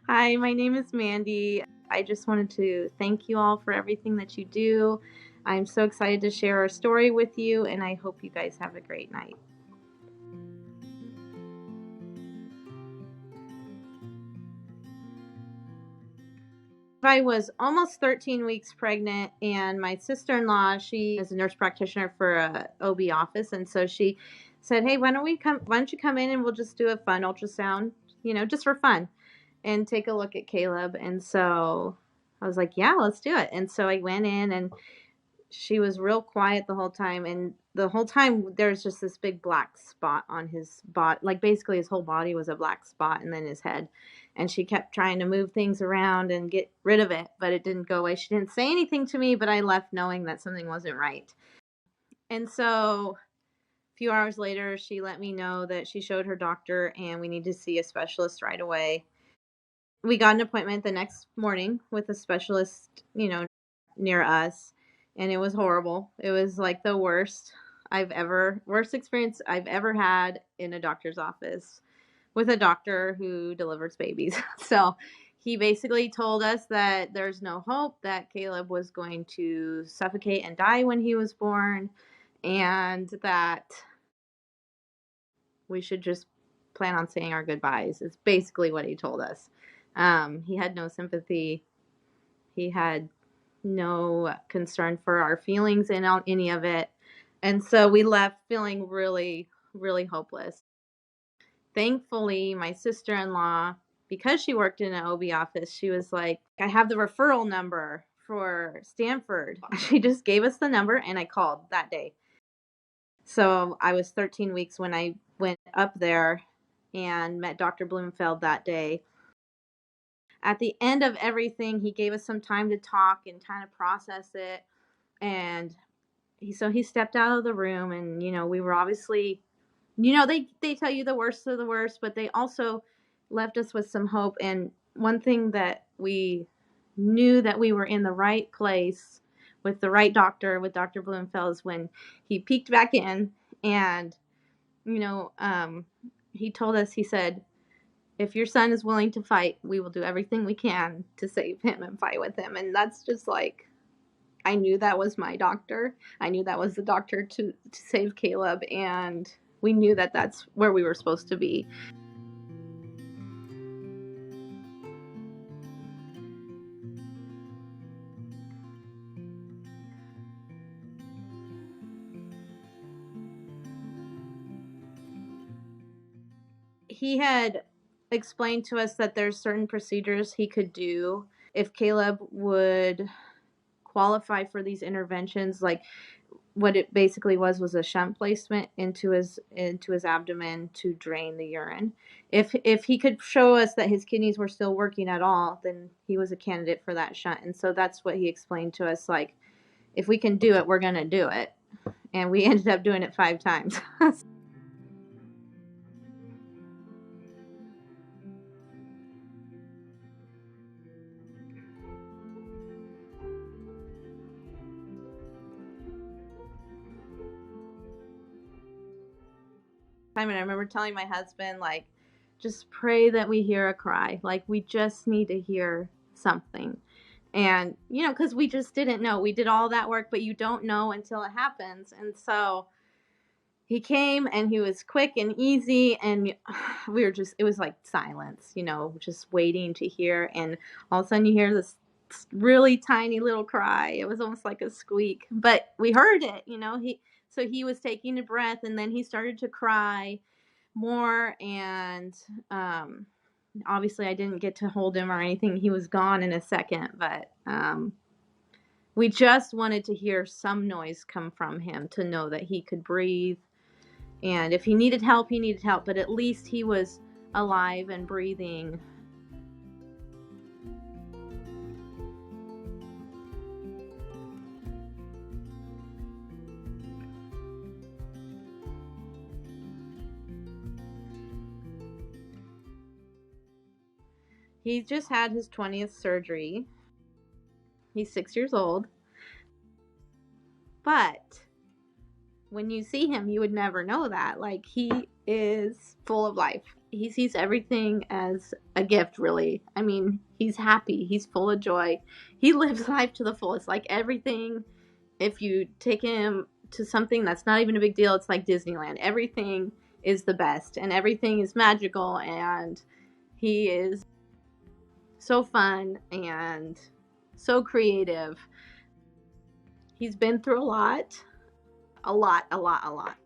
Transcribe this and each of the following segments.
Hi, my name is Mandy. I just wanted to thank you all for everything that you do. I'm so excited to share our story with you, and I hope you guys have a great night. I was almost 13 weeks pregnant, and my sister-in-law, she is a nurse practitioner for a OB office, and so she said, "Hey, why don't you come in and we'll just do a fun ultrasound, just for fun, and take a look at Caleb." And so I was like, "Yeah, let's do it." And so I went in, and she was real quiet the whole time, and the whole time there's just this big black spot on his body, like basically his whole body was a black spot, and then his head. And she kept trying to move things around and get rid of it, but it didn't go away. She didn't say anything to me, but I left knowing that something wasn't right. And so a few hours later, she let me know that she showed her doctor and we need to see a specialist right away. We got an appointment the next morning with a specialist, near us, and it was horrible. It was like the worst experience I've ever had in a doctor's office with a doctor who delivers babies. So he basically told us that there's no hope, that Caleb was going to suffocate and die when he was born, and that we should just plan on saying our goodbyes. It's basically what he told us. He had no sympathy. He had no concern for our feelings in any of it. And so we left feeling really, really hopeless. Thankfully, my sister in law, because she worked in an OB office, she was like, "I have the referral number for Stanford." She just gave us the number, and I called that day. So I was 13 weeks when I went up there and met Dr. Bloomfeld that day. At the end of everything, he gave us some time to talk and kind of process it. And he stepped out of the room, and we were obviously, they tell you the worst of the worst, but they also left us with some hope. And one thing that we knew that we were in the right place with the right doctor, with Dr. Bloomfeld, is when he peeked back in, and he told us, he said, "If your son is willing to fight, we will do everything we can to save him and fight with him." And that's just like, I knew that was my doctor. I knew that was the doctor to save Caleb, and we knew that that's where we were supposed to be. He had explained to us that there's certain procedures he could do if Caleb would qualify for these interventions. Like, what it basically was a shunt placement into his abdomen to drain the urine. If he could show us that his kidneys were still working at all, then he was a candidate for that shunt. And so that's what he explained to us, like, if we can do it, we're going to do it. And we ended up doing it 5 times. And I remember telling my husband, like, just pray that we hear a cry. Like, we just need to hear something. And, because we just didn't know. We did all that work, but you don't know until it happens. And so he came, and he was quick and easy, and it was like silence, just waiting to hear. And all of a sudden you hear this really tiny little cry. It was almost like a squeak, but we heard it. He was taking a breath, and then he started to cry more. And obviously I didn't get to hold him or anything. He was gone in a second, but we just wanted to hear some noise come from him to know that he could breathe. And if he needed help, he needed help, but at least he was alive and breathing. He just had his 20th surgery. He's 6 years old. But when you see him, you would never know that. Like, he is full of life. he sees everything as a gift, really. I mean, he's happy. He's full of joy. He lives life to the fullest. Like everything, if you take him to something that's not even a big deal, it's like Disneyland. Everything is the best and everything is magical, and he is so fun and so creative. He's been through a lot. A lot, a lot, a lot.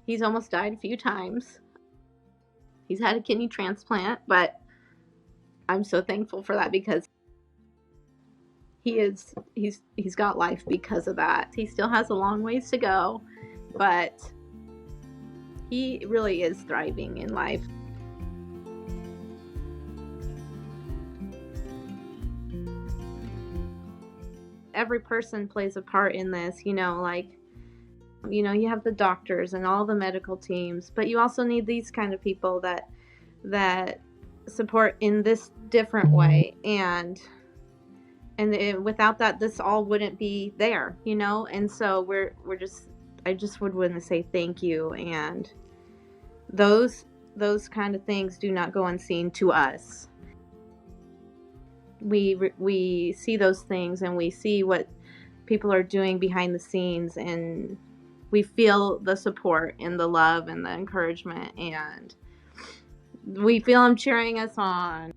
He's almost died a few times. He's had a kidney transplant, but I'm so thankful for that because he's got life because of that. He still has a long ways to go, but he really is thriving in life. Every person plays a part in this, like, you have the doctors and all the medical teams, but you also need these kind of people that support in this different way, and without that, this all wouldn't be there, and so I just would want to say thank you, and those kind of things do not go unseen to us. We see those things and we see what people are doing behind the scenes, and we feel the support and the love and the encouragement, and we feel them cheering us on.